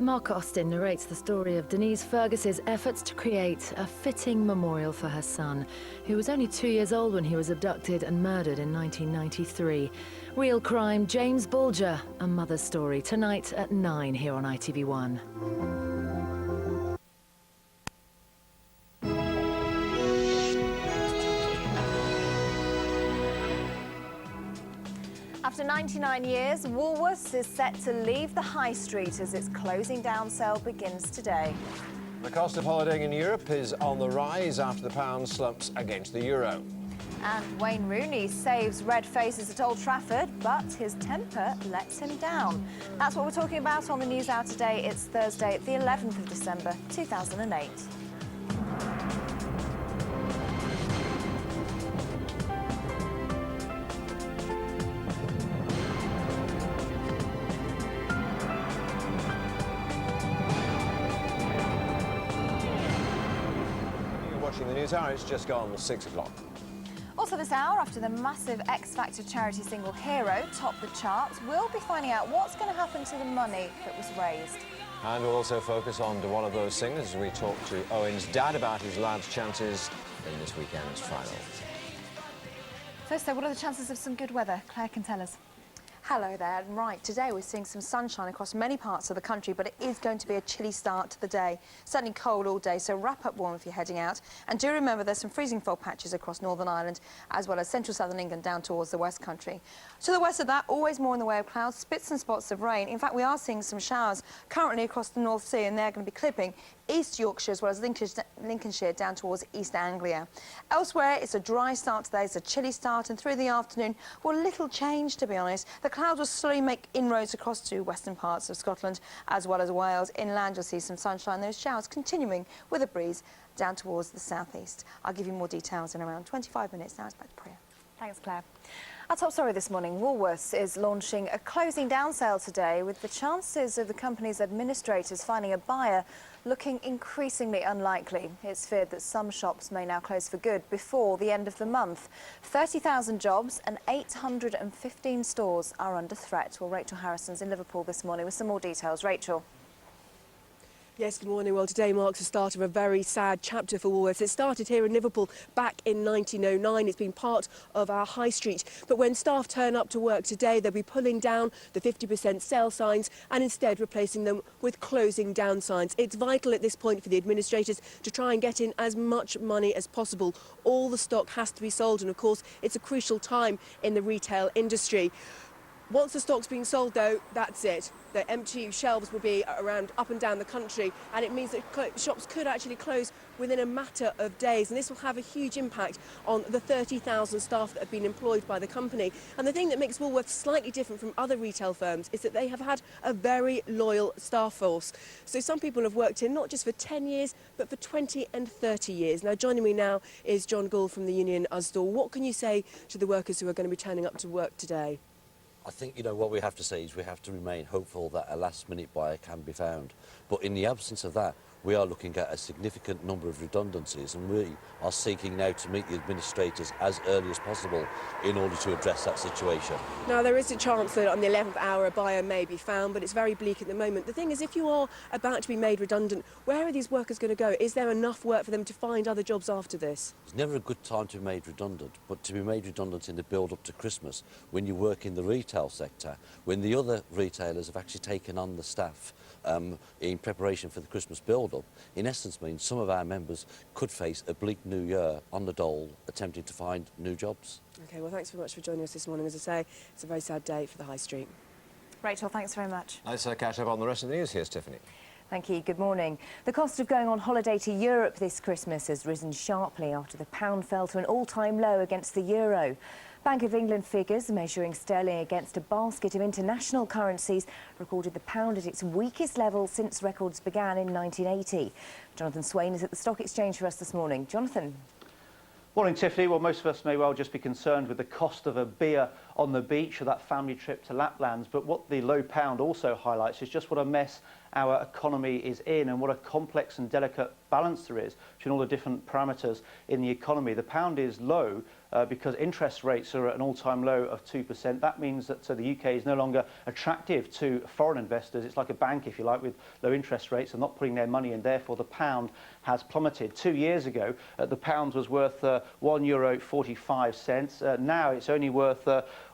Mark Austin narrates the story of Denise Fergus's efforts to create a fitting memorial for her son, who was only 2 years old when he was abducted and murdered in 1993. Real Crime, James Bulger, A Mother's Story, tonight at 9 here on ITV1. After 99 years, Woolworths is set to leave the high street as its closing down sale begins today. The cost of holidaying in Europe is on the rise after the pound slumps against the euro. And Wayne Rooney saves red faces at Old Trafford, but his temper lets him down. That's what we're talking about on the News Hour today. It's Thursday, the 11th of December, 2008. Watching the News Hour, it's just gone 6 o'clock. Also this hour, after the massive X Factor charity single Hero topped the charts, we'll be finding out what's going to happen to the money that was raised. And we'll also focus on one of those singers as we talk to Owen's dad about his lad's chances in this weekend's final. First though, what are the chances of some good weather? Claire can tell us. Hello there. Right, today we're seeing some sunshine across many parts of the country, but it is going to be a chilly start to the day. Certainly cold all day, so wrap up warm if you're heading out. And do remember there's some freezing fog patches across Northern Ireland, as well as central southern England down towards the West Country. To the west of that, always more in the way of clouds, spits and spots of rain. In fact, we are seeing some showers currently across the North Sea, and they're going to be clipping East Yorkshire as well as Lincolnshire down towards East Anglia. Elsewhere, it's a dry start today, it's a chilly start, and through the afternoon, well, little change, to be honest. The clouds will slowly make inroads across to western parts of Scotland as well as Wales. Inland, you'll see some sunshine, those showers continuing with a breeze down towards the southeast. I'll give you more details in around 25 minutes. Now it's back to Priya. Thanks, Claire. Our top story this morning, Woolworths is launching a closing down sale today, with the chances of the company's administrators finding a buyer looking increasingly unlikely. It's feared that some shops may now close for good before the end of the month. 30,000 jobs and 815 stores are under threat. Well, Rachel Harrison's in Liverpool this morning with some more details. Rachel. Yes, good morning. Well, today marks the start of a very sad chapter for Woolworths. It started here in Liverpool back in 1909. It's been part of our high street. But when staff turn up to work today, they'll be pulling down the 50% sale signs and instead replacing them with closing down signs. It's vital at this point for the administrators to try and get in as much money as possible. All the stock has to be sold, and of course, it's a crucial time in the retail industry. Once the stock's been sold, though, that's it. The empty shelves will be around up and down the country, and it means that shops could actually close within a matter of days, and this will have a huge impact on the 30,000 staff that have been employed by the company. And the thing that makes Woolworths slightly different from other retail firms is that they have had a very loyal staff force. So some people have worked here not just for 10 years, but for 20 and 30 years. Now, joining me now is John Gould from the union Usdaw. What can you say to the workers who are going to be turning up to work today? I think, what we have to say is we have to remain hopeful that a last-minute buyer can be found. But in the absence of that, we are looking at a significant number of redundancies, and we are seeking now to meet the administrators as early as possible in order to address that situation. Now, there is a chance that on the 11th hour a buyer may be found, but it's very bleak at the moment. The thing is, if you are about to be made redundant, where are these workers going to go? Is there enough work for them to find other jobs after this? It's never a good time to be made redundant, but to be made redundant in the build-up to Christmas, when you work in the retail sector, when the other retailers have actually taken on the staff in preparation for the Christmas build-up, in essence means some of our members could face a bleak new year on the dole attempting to find new jobs. OK, well, thanks very much for joining us this morning. As I say, it's a very sad day for the High Street. Rachel, thanks very much. Let's catch up on the rest of the news. Here's Tiffany. Thank you. Good morning. The cost of going on holiday to Europe this Christmas has risen sharply after the pound fell to an all-time low against the euro. Bank of England figures measuring sterling against a basket of international currencies recorded the pound at its weakest level since records began in 1980. Jonathan Swain is at the Stock Exchange for us this morning. Jonathan. Morning, Tiffany. Well, most of us may well just be concerned with the cost of a beer on the beach or that family trip to Lapland, but what the low pound also highlights is just what a mess our economy is in and what a complex and delicate balance there is between all the different parameters in the economy. The pound is low, because interest rates are at an all-time low of 2%. That means that the UK is no longer attractive to foreign investors. It's like a bank, if you like, with low interest rates and not putting their money in. Therefore, the pound has plummeted. 2 years ago, the pound was worth €1.45. Now it's only worth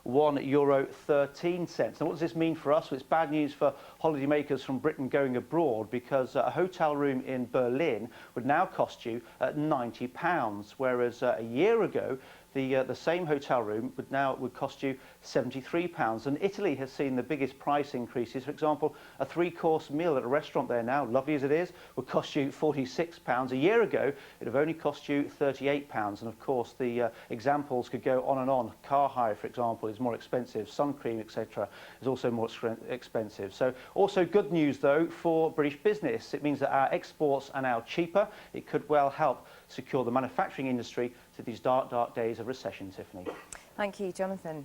€1.13. Now, what does this mean for us? Well, it's bad news for holidaymakers from Britain going abroad, because a hotel room in Berlin would now cost you £90, whereas a year ago, the same hotel room would cost you £73. And Italy has seen the biggest price increases. For example, a 3-course meal at a restaurant there now, lovely as it is, would cost you £46. A year ago, it would have only cost you £38. And of course, the examples could go on and on. Car hire, for example, is more expensive. Sun cream, etc., is also more expensive. So also good news, though, for British business. It means that our exports are now cheaper. It could well help secure the manufacturing industry to these dark, dark days of recession, Tiffany. Thank you, Jonathan.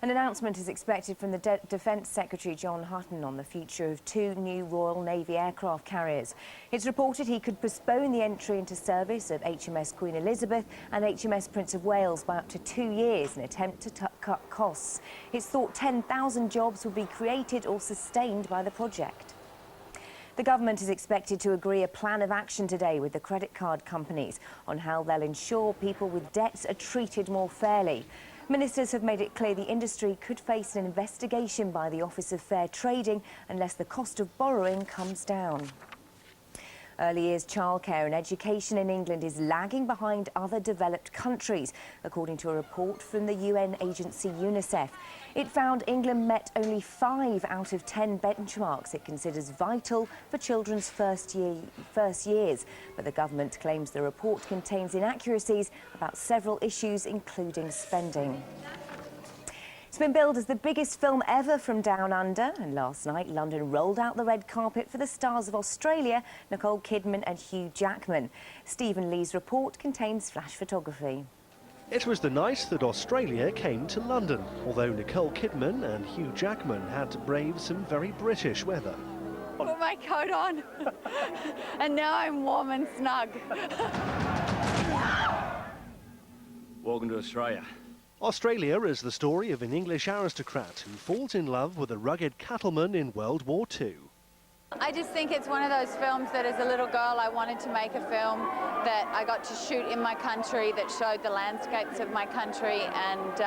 An announcement is expected from the Defence Secretary John Hutton on the future of 2 new Royal Navy aircraft carriers. It's reported he could postpone the entry into service of HMS Queen Elizabeth and HMS Prince of Wales by up to 2 years in an attempt to cut costs. It's thought 10,000 jobs would be created or sustained by the project. The government is expected to agree a plan of action today with the credit card companies on how they'll ensure people with debts are treated more fairly. Ministers have made it clear the industry could face an investigation by the Office of Fair Trading unless the cost of borrowing comes down. Early years childcare and education in England is lagging behind other developed countries, according to a report from the UN agency UNICEF. It found England met only 5 out of 10 benchmarks it considers vital for children's first years. But the government claims the report contains inaccuracies about several issues, including spending. It's been billed as the biggest film ever from Down Under, and last night London rolled out the red carpet for the stars of Australia, Nicole Kidman and Hugh Jackman. Stephen Lee's report contains flash photography. It was the night that Australia came to London, although Nicole Kidman and Hugh Jackman had to brave some very British weather. Put my coat on, and now I'm warm and snug. Welcome to Australia. Australia is the story of an English aristocrat who falls in love with a rugged cattleman in World War II. I just think it's one of those films that as a little girl I wanted to make a film that I got to shoot in my country, that showed the landscapes of my country and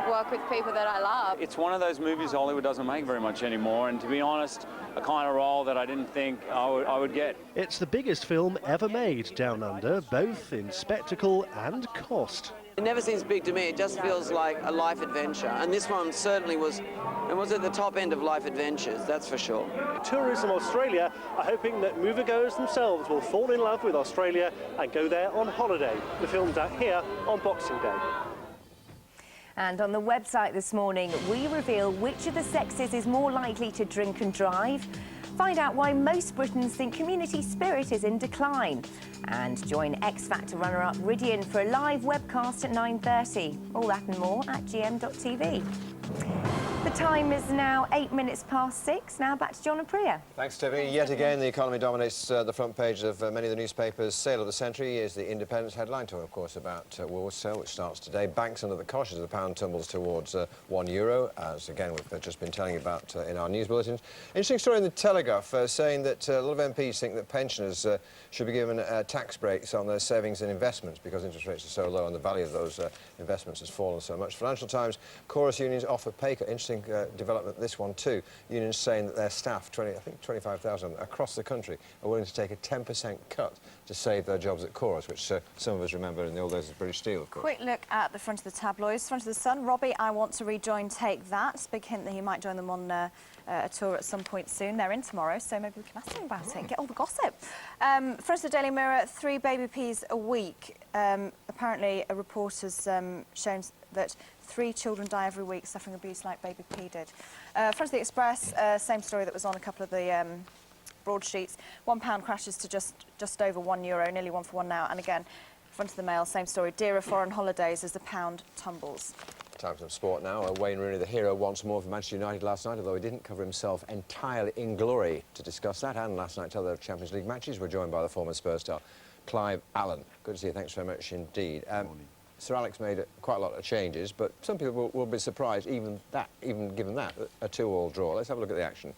work with people that I love. It's one of those movies Hollywood doesn't make very much anymore, and to be honest, a kind of role that I didn't think I would get. It's the biggest film ever made, Down Under, both in spectacle and cost. It never seems big to me, it just feels like a life adventure, and this one certainly was at the top end of life adventures, that's for sure. Tourism Australia are hoping that moviegoers themselves will fall in love with Australia and go there on holiday. The film's out here on Boxing Day. And on the website this morning, we reveal which of the sexes is more likely to drink and drive, find out why most Britons think community spirit is in decline, and join X Factor runner-up Ridian for a live webcast at 9:30. All that and more at gm.tv. The time is now 6:08. Now back to John and Priya. Thanks, Tiffany. Yet again, the economy dominates the front page of many of the newspapers. Sale of the century is the Independent's headline, talking, of course, about Woolworths sale, which starts today. Banks under the cosh as the pound tumbles towards €1, as again we've just been telling you about in our news bulletins. Interesting story in the Telegraph saying that a lot of MPs think that pensioners should be given tax breaks on their savings and investments because interest rates are so low and the value of those investments has fallen so much. Financial Times, chorus unions offer pay cut. Interesting development, this one too. Unions saying that their staff, I think 25,000 across the country, are willing to take a 10% cut to save their jobs at Chorus, which some of us remember in the old days of British Steel, of course. Quick look at the front of the tabloids. Front of the Sun, Robbie, I want to rejoin Take That. Big hint that he might join them on a tour at some point soon. They're in tomorrow, so maybe we can ask him about it and get all the gossip. Front of the Daily Mirror, 3 baby peas a week. Apparently, a report has shown that 3 children die every week suffering abuse like baby P did. Front of the Express, same story that was on a couple of the broadsheets. £1 crashes to just over €1, nearly 1 for 1 now. And again, front of the Mail, same story. Dearer foreign holidays as the pound tumbles. Time for some sport now. Wayne Rooney, the hero, once more for Manchester United last night, although he didn't cover himself entirely in glory. To discuss that and last night's other Champions League matches, we're joined by the former Spurs star, Clive Allen. Good to see you. Thanks very much indeed. Sir Alex made quite a lot of changes, but some people will be surprised even given that, a 2-2 draw. Let's have a look at the action.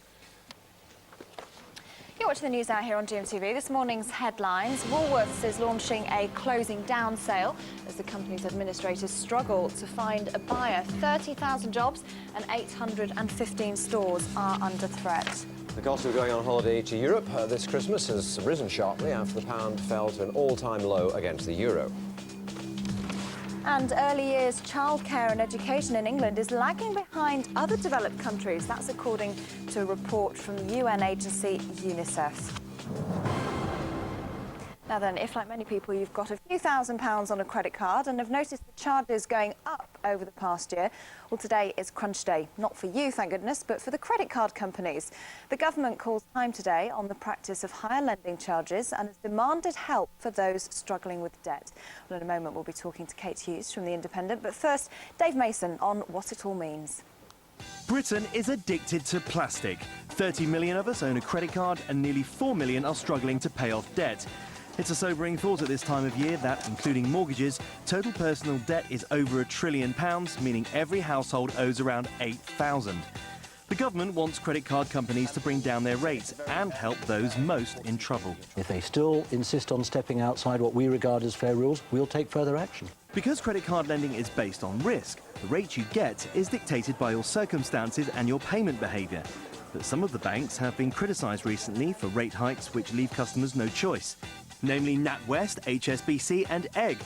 You're watching the news hour here on GMTV. This morning's headlines: Woolworths is launching a closing down sale as the company's administrators struggle to find a buyer. 30,000 jobs and 815 stores are under threat. The cost of going on holiday to Europe this Christmas has risen sharply after the pound fell to an all-time low against the euro. And early years childcare and education in England is lagging behind other developed countries. That's according to a report from the UN agency UNICEF. Now then, if like many people you've got a few £1,000s on a credit card and have noticed the charges going up over the past year, well, today is crunch day. Not for you, thank goodness, but for the credit card companies. The government calls time today on the practice of higher lending charges and has demanded help for those struggling with debt. Well, in a moment we'll be talking to Kate Hughes from The Independent, but first, Dave Mason on what it all means. Britain is addicted to plastic. 30 million of us own a credit card and nearly 4 million are struggling to pay off debt. It's a sobering thought at this time of year that, including mortgages, total personal debt is over £1 trillion, meaning every household owes around 8,000. The government wants credit card companies to bring down their rates and help those most in trouble. If they still insist on stepping outside what we regard as fair rules, we'll take further action. Because credit card lending is based on risk, the rate you get is dictated by your circumstances and your payment behaviour. But some of the banks have been criticised recently for rate hikes which leave customers no choice, namely NatWest, HSBC and Egg.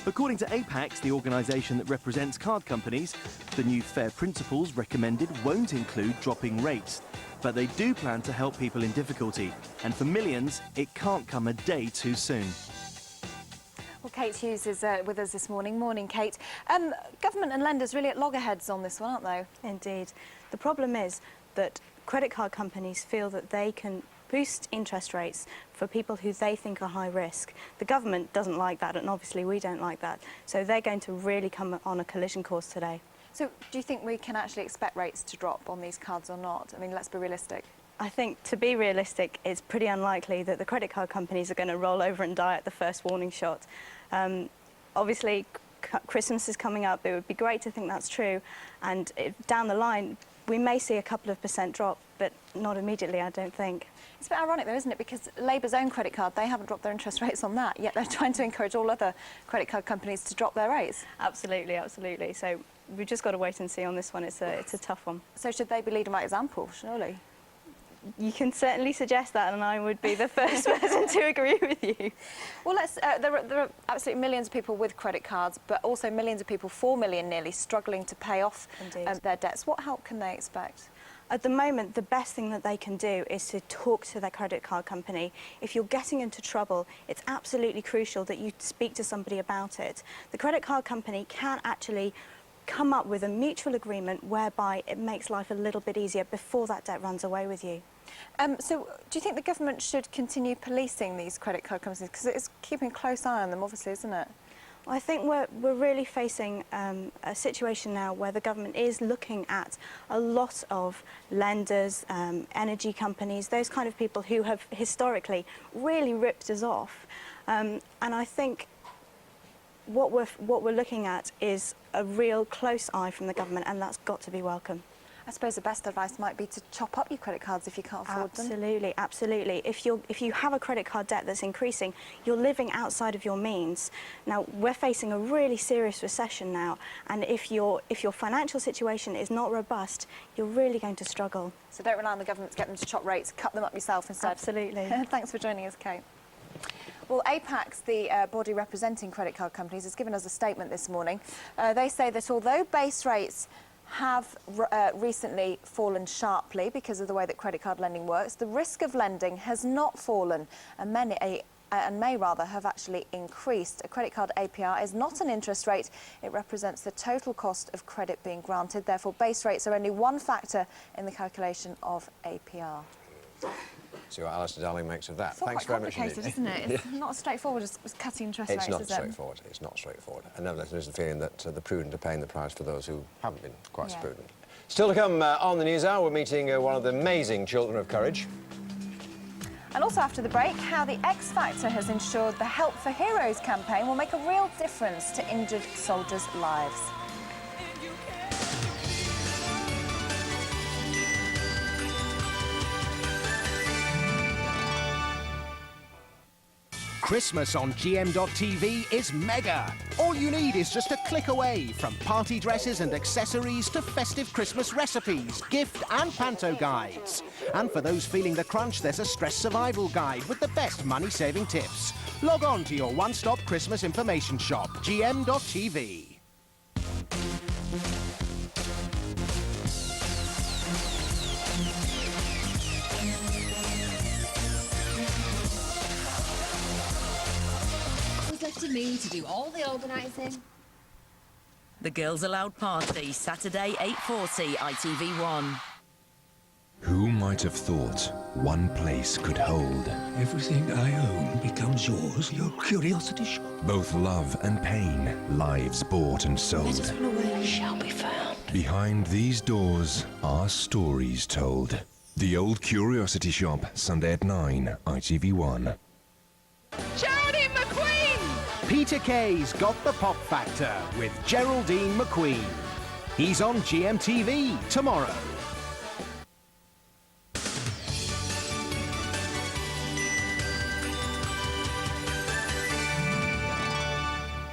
According to Apax, the organisation that represents card companies, the new FAIR principles recommended won't include dropping rates. But they do plan to help people in difficulty. And for millions, it can't come a day too soon. Well, Kate Hughes is with us this morning. Morning, Kate. Government and lenders really at loggerheads on this one, aren't they? Indeed. The problem is that credit card companies feel that they can boost interest rates for people who they think are high risk. The government doesn't like that, and obviously we don't like that. So they're going to really come on a collision course today. So do you think we can actually expect rates to drop on these cards or not? I mean, let's be realistic. I think, to be realistic, it's pretty unlikely that the credit card companies are going to roll over and die at the first warning shot. Obviously, Christmas is coming up. It would be great to think that's true. And down the line, we may see a couple of % drop, but not immediately, I don't think. It's a bit ironic, though, isn't it? Because Labour's own credit card, they haven't dropped their interest rates on that, yet they're trying to encourage all other credit card companies to drop their rates. Absolutely, absolutely. So we've just got to wait and see on this one. It's a tough one. So should they be leading by example, surely? You can certainly suggest that, and I would be the first person to agree with you. Well, there are absolutely millions of people with credit cards, but also millions of people, 4 million nearly, struggling to pay off their debts. What help can they expect? At the moment, the best thing that they can do is to talk to their credit card company. If you're getting into trouble, it's absolutely crucial that you speak to somebody about it. The credit card company can actually come up with a mutual agreement whereby it makes life a little bit easier before that debt runs away with you. So do you think the government should continue policing these credit card companies? Because it's keeping a close eye on them, obviously, isn't it? Well, I think we're really facing a situation now where the government is looking at a lot of lenders, energy companies, those kind of people who have historically really ripped us off. And I think what we're looking at is a real close eye from the government, and that's got to be welcome. I suppose the best advice might be to chop up your credit cards if you can't afford them. Absolutely, absolutely. If you have a credit card debt that's increasing, you're living outside of your means. Now, we're facing a really serious recession now, and if your financial situation is not robust, you're really going to struggle. So don't rely on the government to get them to chop rates, cut them up yourself instead. Absolutely. Thanks for joining us, Kate. Well, Apax, the body representing credit card companies, has given us a statement this morning. They say that although base rates have recently fallen sharply because of the way that credit card lending works, the risk of lending has not fallen, and may rather have actually increased. A credit card APR is not an interest rate. It represents the total cost of credit being granted. Therefore, base rates are only one factor in the calculation of APR. See what Alistair Darling makes of that. It's all Thanks quite very much complicated, isn't it? It's not as straightforward as cutting interest rates, is it? It's not straightforward. It's not straightforward. And nevertheless, there is the feeling that the prudent are paying the price for those who haven't been quite so prudent. Still to come on the News Hour, we're meeting one of the amazing children of courage. And also after the break, how the X Factor has ensured the Help for Heroes campaign will make a real difference to injured soldiers' lives. Christmas on GM.TV is mega. All you need is just a click away, from party dresses and accessories to festive Christmas recipes, gift and panto guides. And for those feeling the crunch, there's a stress survival guide with the best money-saving tips. Log on to your one-stop Christmas information shop, GM.TV. To me to do all the organising. The Girls Aloud Party, Saturday 8:40, ITV1. Who might have thought one place could hold everything I own becomes yours, your curiosity shop. Both love and pain, lives bought and sold. Let us run away, shall be found. Behind these doors are stories told. The Old Curiosity Shop, Sunday at 9, ITV1. Geraldine McQueen! Peter Kay's got the pop factor with Geraldine McQueen. He's on GMTV tomorrow.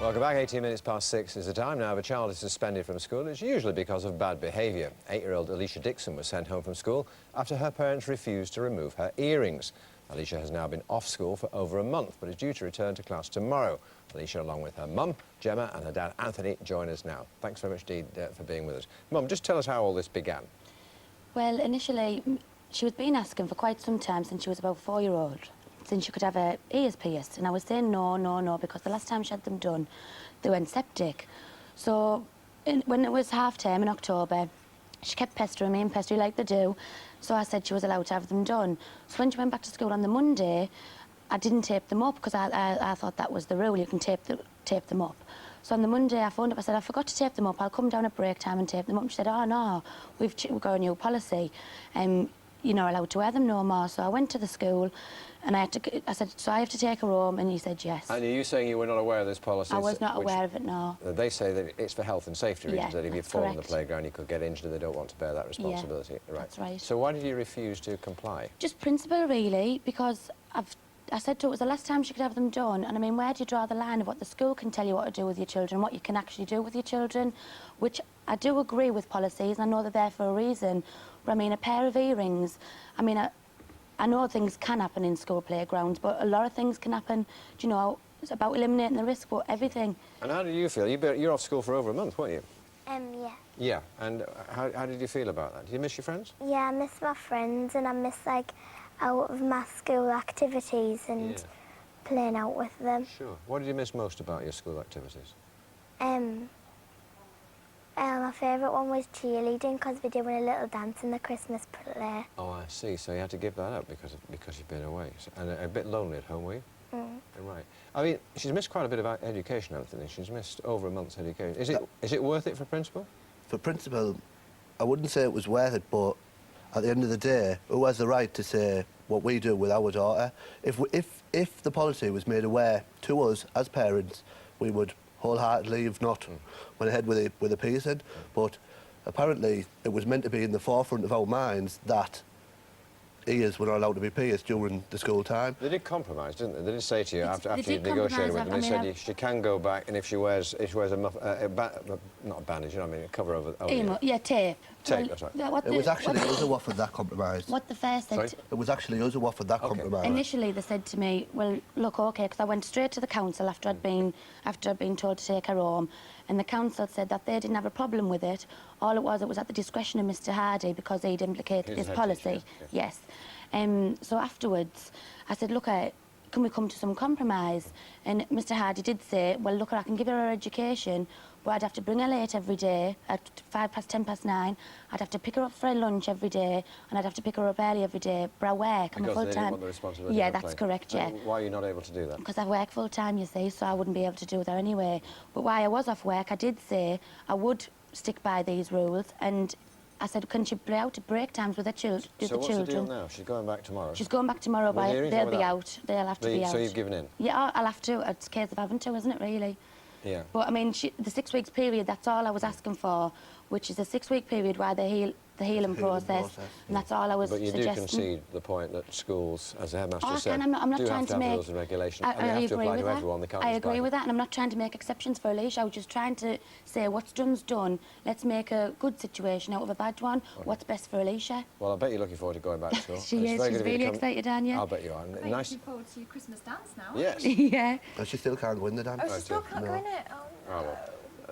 Welcome back. 18 minutes past 6 is the time now. If a child is suspended from school, it's usually because of bad behaviour. 8-year-old Alicia Dixon was sent home from school after her parents refused to remove her earrings. Alicia has now been off school for over a month, but is due to return to class tomorrow. Alicia, along with her mum, Gemma, and her dad, Anthony, join us now. Thanks very much, Dee, for being with us. Mum, just tell us how all this began. Well, initially, she was been asking for quite some time since she was about 4-year-old, since she could have her ears pierced. And I was saying no, no, no, because the last time she had them done, they went septic. So when it was half-term in October, she kept pestering me and pestering like they do. So I said she was allowed to have them done. So when she went back to school on the Monday, I didn't tape them up because I thought that was the rule, you can tape them up. So on the Monday I phoned up, I said, I forgot to tape them up, I'll come down at break time and tape them up. She said, oh no, we've got a new policy, you're not allowed to wear them no more. So I went to the school and I said, so I have to take her home, and he said yes. And are you saying you were not aware of this policy? I was not aware of it, no. They say that it's for health and safety reasons, that if you fall on the correct. playground you could get injured and they don't want to bear that responsibility. Yeah, that's right. So why did you refuse to comply? Just principle, really, because I said to her it was the last time she could have them done, and I mean, where do you draw the line of what the school can tell you what to do with your children, what you can actually do with your children, which I do agree with policies, and I know they're there for a reason, but I mean, a pair of earrings, I mean, I know things can happen in school playgrounds, but a lot of things can happen, do you know, it's about eliminating the risk for everything. And how did you feel? You're off school for over a month, weren't you? Yeah. Yeah, and how did you feel about that? Did you miss your friends? Yeah, I miss my friends, and I miss, like, out of my school activities and playing out with them. Sure. What did you miss most about your school activities? My favourite one was cheerleading, because we're doing a little dance in the Christmas play. Oh, I see. So you had to give that up because you've been away. And a bit lonely at home, were you? Right. I mean, she's missed quite a bit of education, Anthony. She's missed over a month's education. Is it worth it for principal? For principal, I wouldn't say it was worth it, but at the end of the day, who has the right to say what we do with our daughter? If the policy was made aware to us as parents, we would wholeheartedly have not went ahead with a piercing. But apparently, it was meant to be in the forefront of our minds that ears were not allowed to be pierced during the school time. They did compromise, didn't they? They did say to you after you negotiated with them, they said she can go back, and if she wears a not a bandage, you know what I mean, a cover over Yeah, tape. Tape, that's right. It was actually us who offered that compromise. What the fair said... It was actually us who offered that compromise. Initially, they said to me, well, look, OK, because I went straight to the council after I'd been told to take her home, and the council said that they didn't have a problem with it. All it was at the discretion of Mr Hardy, because he'd implicated this policy. Yes. So afterwards, I said, look, can we come to some compromise? And Mr Hardy did say, well, look, I can give her education, but I'd have to bring her late every day at 9:05. I'd have to pick her up for her lunch every day, and I'd have to pick her up early every day. But I work, I'm a full-time... Because they didn't want the responsibility. Yeah, that's correct, yeah. Why are you not able to do that? Because I work full-time, you see, so I wouldn't be able to do that anyway. But while I was off work, I did say I would stick by these rules, and I said, can she play out at break times with the children? So what's the deal now? She's going back tomorrow? She's going back tomorrow, but they'll be out. They'll have to be out. So you've given in? Yeah, I'll have to. It's a case of having to, isn't it, really? Yeah. But, I mean, the 6 weeks period, that's all I was asking for, which is a 6-week period while the healing process, and that's all I was suggesting. But you do concede the point that schools, as the headmaster said, I'm not do trying have to have make rules and regulations, I and they have to agree apply with to that. everyone. They can't I just agree apply with that, and I'm not trying to make exceptions for Alicia. I was just trying to say what's done's done. Let's make a good situation out of a bad one. Okay. What's best for Alicia? Well, I bet you're looking forward to going back to school. She is. She's really excited, Anya. I'll bet you are. Nice. Looking forward to your Christmas dance now. Yes. Yeah. But she still can't win the dance. Oh, she still can't win it? Oh, well.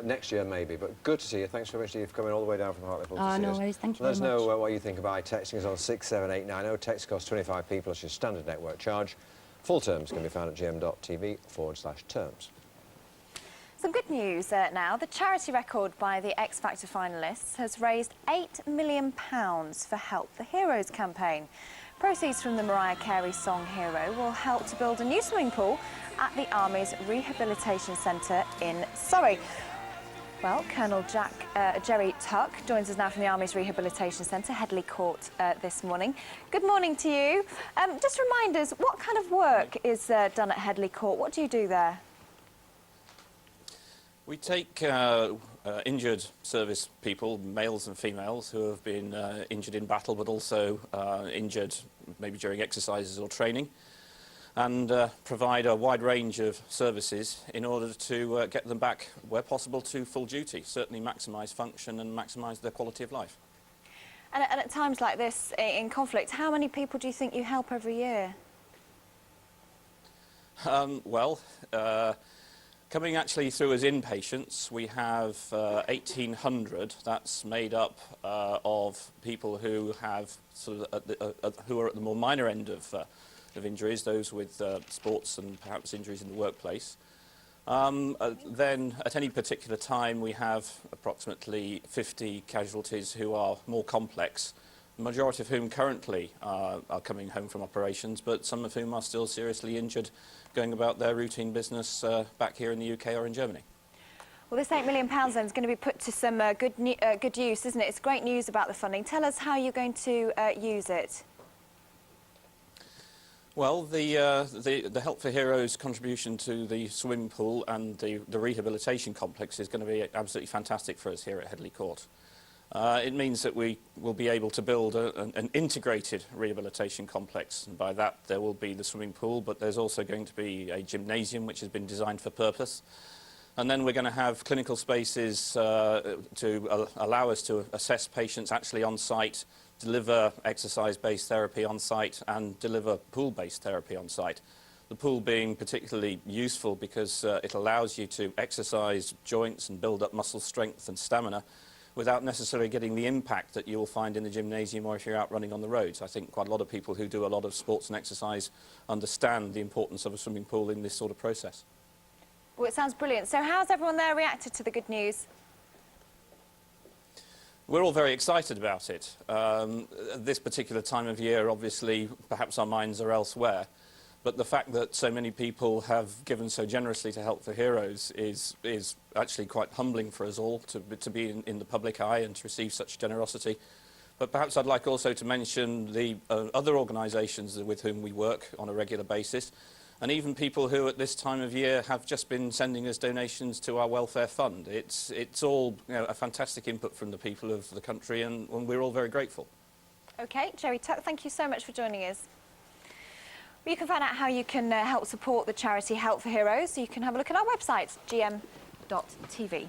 Next year, maybe. But good to see you. Thanks very much for coming all the way down from Hartlepool to see us. No worries. Thank you Let us very much. know what you think by texting us on 67890. Text costs 25p plus your standard network charge. Full terms can be found at gm.tv/terms. Some good news now. The charity record by the X Factor finalists has raised £8 million for Help the Heroes campaign. Proceeds from the Mariah Carey song Hero will help to build a new swimming pool at the Army's Rehabilitation Centre in Surrey. Well, Colonel Jerry Tuck joins us now from the Army's Rehabilitation Centre, Headley Court, this morning. Good morning to you. Just remind us, what kind of work is done at Headley Court? What do you do there? We take injured service people, males and females, who have been injured in battle, but also injured maybe during exercises or training, and provide a wide range of services in order to get them back, where possible, to full duty, certainly maximise function and maximise their quality of life. And at times like this, in conflict, how many people do you think you help every year? Coming actually through as inpatients, we have 1,800. That's made up of people who have who are at the more minor end of injuries, those with sports and perhaps injuries in the workplace. Then, at any particular time, we have approximately 50 casualties who are more complex, the majority of whom currently are coming home from operations, but some of whom are still seriously injured, going about their routine business back here in the UK or in Germany. Well, this £8 million then is going to be put to some good use, isn't it? It's great news about the funding. Tell us how you're going to use it. Well, the Help for Heroes contribution to the swimming pool and the rehabilitation complex is going to be absolutely fantastic for us here at Headley Court. It means that we will be able to build an integrated rehabilitation complex, and by that there will be the swimming pool, but there's also going to be a gymnasium which has been designed for purpose. And then we're going to have clinical spaces to allow us to assess patients actually on site, deliver exercise-based therapy on site, and deliver pool-based therapy on site. The pool being particularly useful because it allows you to exercise joints and build up muscle strength and stamina without necessarily getting the impact that you'll find in the gymnasium or if you're out running on the roads. I think quite a lot of people who do a lot of sports and exercise understand the importance of a swimming pool in this sort of process. Well, it sounds brilliant. So how's everyone there reacted to the good news? We're all very excited about it. This particular time of year, obviously, perhaps our minds are elsewhere. But the fact that so many people have given so generously to Help for Heroes is actually quite humbling for us all to be in the public eye and to receive such generosity. But perhaps I'd like also to mention the other organisations with whom we work on a regular basis, and even people who at this time of year have just been sending us donations to our welfare fund. It's all a fantastic input from the people of the country, and we're all very grateful. OK, Jerry Tuck, thank you so much for joining us. You can find out how you can help support the charity Help for Heroes. So you can have a look at our website, gm.tv.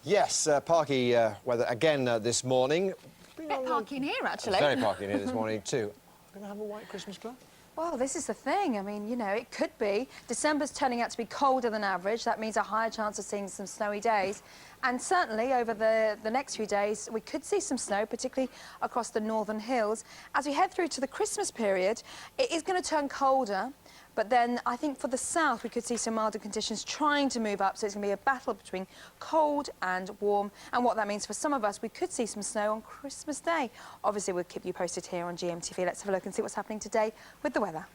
Yes, parky weather again this morning. A bit parky in here, actually. It's very parky in here this morning too. Going to have a white Christmas club? Well, this is the thing. I mean, you know, it could be. December's turning out to be colder than average. That means a higher chance of seeing some snowy days. And certainly over the next few days, we could see some snow, particularly across the northern hills. As we head through to the Christmas period, it is going to turn colder. But then I think for the south, we could see some milder conditions trying to move up. So it's going to be a battle between cold and warm. And what that means for some of us, we could see some snow on Christmas Day. Obviously, we'll keep you posted here on GMTV. Let's have a look and see what's happening today with the weather.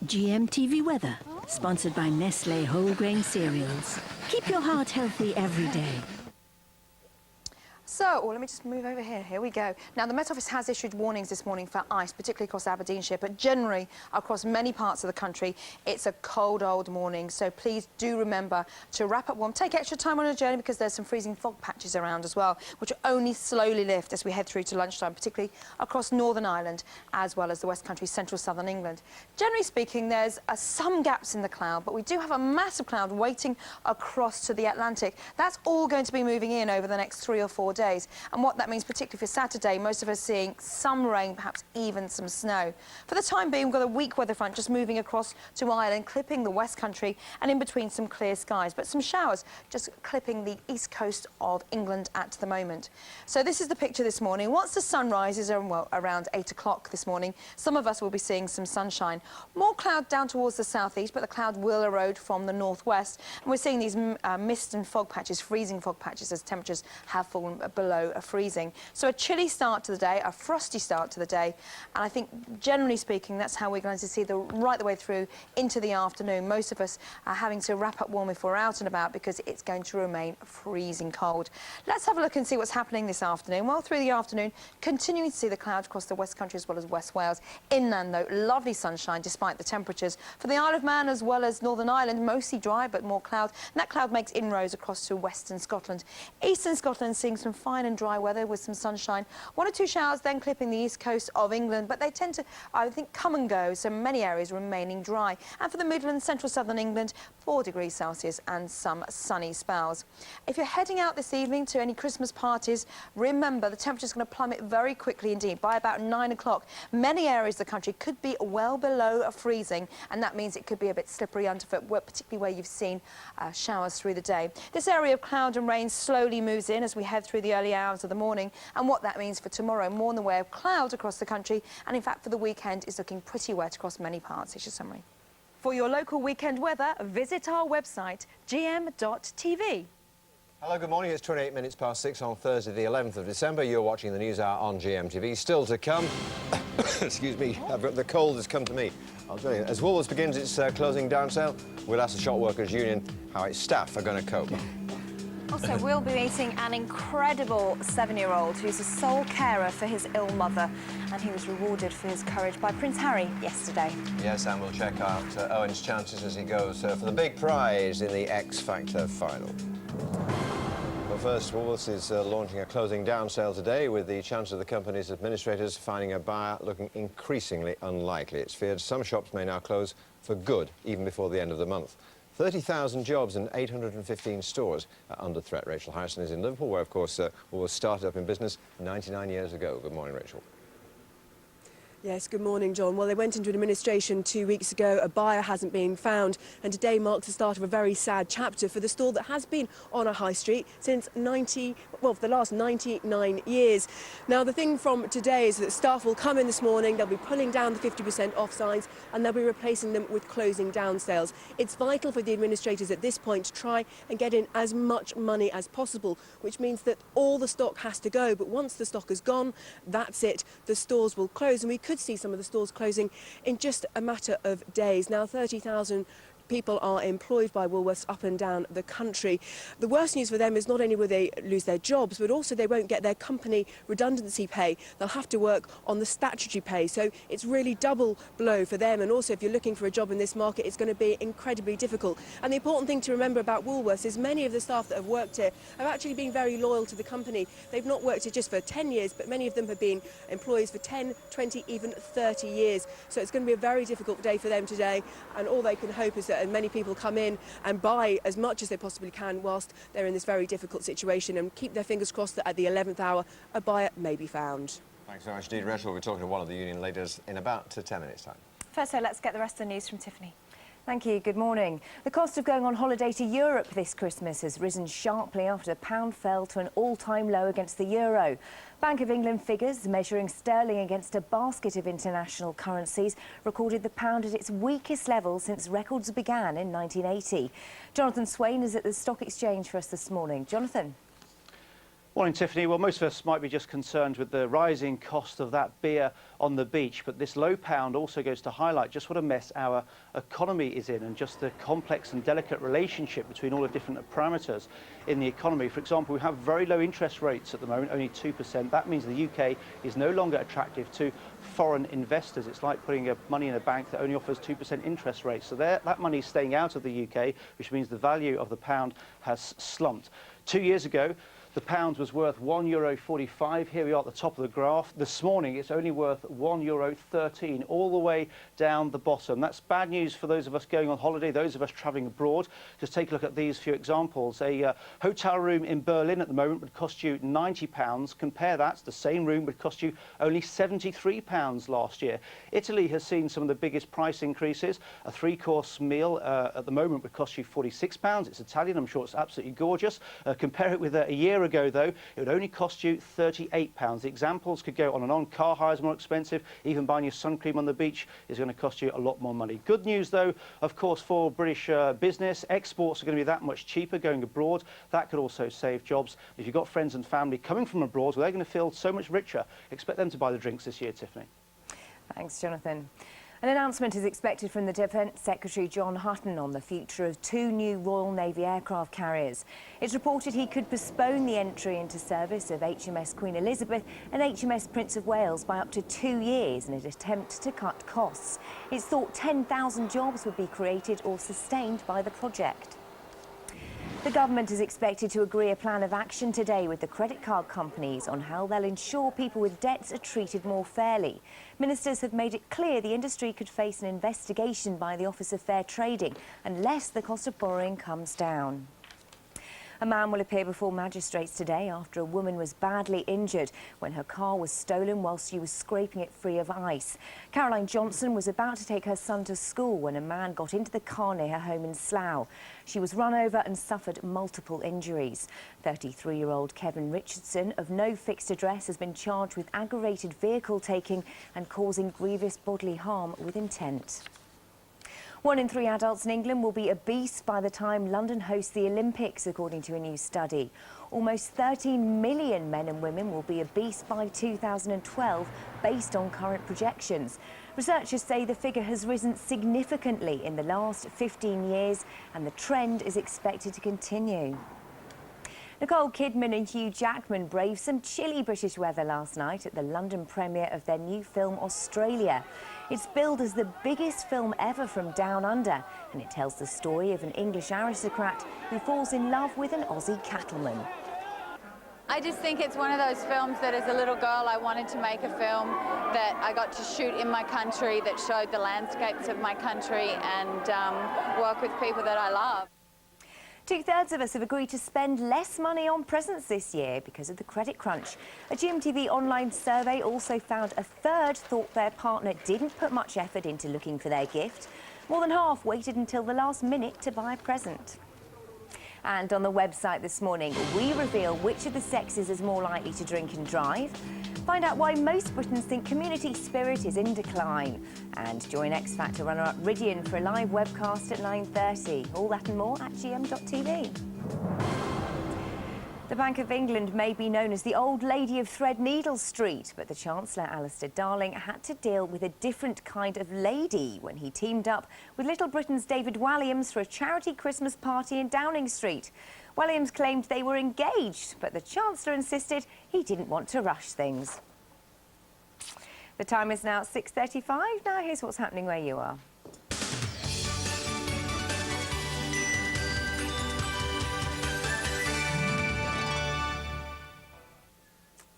GMTV weather. Sponsored by Nestle Whole Grain Cereals. Keep your heart healthy every day. So, let me just move over here. Here we go. Now, the Met Office has issued warnings this morning for ice, particularly across Aberdeenshire, but generally across many parts of the country, it's a cold old morning. So please do remember to wrap up warm. Take extra time on your journey because there's some freezing fog patches around as well, which will only slowly lift as we head through to lunchtime, particularly across Northern Ireland, as well as the West Country, central southern England. Generally speaking, there's some gaps in the cloud, but we do have a massive cloud waiting across to the Atlantic. That's all going to be moving in over the next 3 or 4 days. And what that means, particularly for Saturday, most of us seeing some rain, perhaps even some snow. For the time being, we've got a weak weather front just moving across to Ireland, clipping the West Country and in between some clear skies, but some showers just clipping the east coast of England at the moment. So this is the picture this morning. Once the sun rises, well, around 8 o'clock this morning, some of us will be seeing some sunshine. More cloud down towards the southeast, but the cloud will erode from the northwest. And we're seeing these mist and fog patches, freezing fog patches, as temperatures have fallen below a freezing. So a chilly start to the day, a frosty start to the day, and I think generally speaking that's how we're going to see right the way through into the afternoon. Most of us are having to wrap up warm if we're out and about because it's going to remain freezing cold. Let's have a look and see what's happening this afternoon. Well, through the afternoon, continuing to see the clouds across the West Country as well as West Wales. Inland though, lovely sunshine despite the temperatures. For the Isle of Man as well as Northern Ireland, mostly dry but more cloud, and that cloud makes inroads across to western Scotland. Eastern Scotland seeing some fine and dry weather with some sunshine. 1 or 2 showers then clipping the east coast of England, but they tend to, I think, come and go, so many areas remaining dry. And for the Midlands, central southern England, 4 degrees Celsius and some sunny spells. If you're heading out this evening to any Christmas parties, remember the temperature's going to plummet very quickly indeed. By about 9 o'clock, many areas of the country could be well below freezing, and that means it could be a bit slippery underfoot, particularly where you've seen showers through the day. This area of cloud and rain slowly moves in as we head through the early hours of the morning, and what that means for tomorrow, more in the way of clouds across the country, and in fact for the weekend is looking pretty wet across many parts. Here's your summary. For your local weekend weather, visit our website gm.tv. Hello, good morning. It's 28 minutes past 6 on Thursday, the 11th of December. You're watching the News Hour on GMTV. Still to come, excuse me, the cold has come to me. I'll tell you, as Woolworths begins its closing down sale, we'll ask the Shop Workers Union how its staff are going to cope. Also, we'll be meeting an incredible 7-year-old who's a sole carer for his ill mother, and he was rewarded for his courage by Prince Harry yesterday. Yes, and we'll check out Owen's chances as he goes for the big prize in the X Factor final. But first, Woolworths is launching a closing down sale today, with the chance of the company's administrators finding a buyer looking increasingly unlikely. It's feared some shops may now close for good, even before the end of the month. 30,000 jobs and 815 stores are under threat. Rachel Harrison is in Liverpool, where, of course, Woolworths started up in business 99 years ago. Good morning, Rachel. Yes, good morning, John. Well, they went into administration 2 weeks ago. A buyer hasn't been found, and today marks the start of a very sad chapter for the store that has been on a high street since for the last 99 years. Now, the thing from today is that staff will come in this morning, they'll be pulling down the 50% off signs, and they'll be replacing them with closing down sales. It's vital for the administrators at this point to try and get in as much money as possible, which means that all the stock has to go. But once the stock is gone, that's it. The stores will close, and we could see some of the stores closing in just a matter of days. Now, 30,000 people are employed by Woolworths up and down the country. The worst news for them is not only will they lose their jobs, but also they won't get their company redundancy pay. They'll have to work on the statutory pay. So it's really double blow for them. And also, if you're looking for a job in this market, it's going to be incredibly difficult. And the important thing to remember about Woolworths is many of the staff that have worked here have actually been very loyal to the company. They've not worked here just for 10 years, but many of them have been employees for 10, 20, even 30 years. So it's going to be a very difficult day for them today. And all they can hope is that many people come in and buy as much as they possibly can whilst they're in this very difficult situation, and keep their fingers crossed that at the 11th hour a buyer may be found. Thanks very much indeed, Rachel. We're talking to one of the union leaders in about 10 minutes' time. First, so let's get the rest of the news from Tiffany. Thank you. Good morning. The cost of going on holiday to Europe this Christmas has risen sharply after the pound fell to an all-time low against the euro. Bank of England figures measuring sterling against a basket of international currencies recorded the pound at its weakest level since records began in 1980. Jonathan Swain is at the Stock Exchange for us this morning. Jonathan. Morning, Tiffany. Well, most of us might be just concerned with the rising cost of that beer on the beach, but this low pound also goes to highlight just what a mess our economy is in and just the complex and delicate relationship between all the different parameters in the economy. For example, we have very low interest rates at the moment, only 2%. That means the UK is no longer attractive to foreign investors. It's like putting money in a bank that only offers 2% interest rates. So that money is staying out of the UK, which means the value of the pound has slumped. 2 years ago, the pound was worth €1.45. Here we are at the top of the graph. This morning, it's only worth €1.13, all the way down the bottom. That's bad news for those of us going on holiday, those of us travelling abroad. Just take a look at these few examples. A hotel room in Berlin at the moment would cost you £90. Compare that, the same room would cost you only £73 last year. Italy has seen some of the biggest price increases. A three-course meal at the moment would cost you £46. It's Italian, I'm sure it's absolutely gorgeous. Compare it with a year ago, though, it would only cost you £38. The examples could go on and on. Car hire is more expensive. Even buying your sun cream on the beach is going to cost you a lot more money. Good news, though, of course, for British business. Exports are going to be that much cheaper going abroad. That could also save jobs. If you've got friends and family coming from abroad, well, they're going to feel so much richer. Expect them to buy the drinks this year, Tiffany. Thanks, Jonathan. An announcement is expected from the Defence Secretary John Hutton on the future of 2 new Royal Navy aircraft carriers. It's reported he could postpone the entry into service of HMS Queen Elizabeth and HMS Prince of Wales by up to 2 years in an attempt to cut costs. It's thought 10,000 jobs would be created or sustained by the project. The government is expected to agree a plan of action today with the credit card companies on how they'll ensure people with debts are treated more fairly. Ministers have made it clear the industry could face an investigation by the Office of Fair Trading unless the cost of borrowing comes down. A man will appear before magistrates today after a woman was badly injured when her car was stolen whilst she was scraping it free of ice. Caroline Johnson was about to take her son to school when a man got into the car near her home in Slough. She was run over and suffered multiple injuries. 33-year-old Kevin Richardson, of no fixed address, has been charged with aggravated vehicle taking and causing grievous bodily harm with intent. 1 in 3 adults in England will be obese by the time London hosts the Olympics, according to a new study. Almost 13 million men and women will be obese by 2012, based on current projections. Researchers say the figure has risen significantly in the last 15 years, and the trend is expected to continue. Nicole Kidman and Hugh Jackman braved some chilly British weather last night at the London premiere of their new film, Australia. It's billed as the biggest film ever from Down Under, and it tells the story of an English aristocrat who falls in love with an Aussie cattleman. I just think it's one of those films that as a little girl I wanted to make a film that I got to shoot in my country, that showed the landscapes of my country and work with people that I love. 2/3 of us have agreed to spend less money on presents this year because of the credit crunch. A GMTV online survey also found 1/3 thought their partner didn't put much effort into looking for their gift. More than half waited until the last minute to buy a present. And on the website this morning, we reveal which of the sexes is more likely to drink and drive. Find out why most Britons think community spirit is in decline. And join X Factor runner-up Ridian for a live webcast at 9:30. All that and more at gm.tv. The Bank of England may be known as the old lady of Threadneedle Street, but the Chancellor, Alistair Darling, had to deal with a different kind of lady when he teamed up with Little Britain's David Walliams for a charity Christmas party in Downing Street. Walliams claimed they were engaged, but the Chancellor insisted he didn't want to rush things. The time is now 6:35. Now here's what's happening where you are.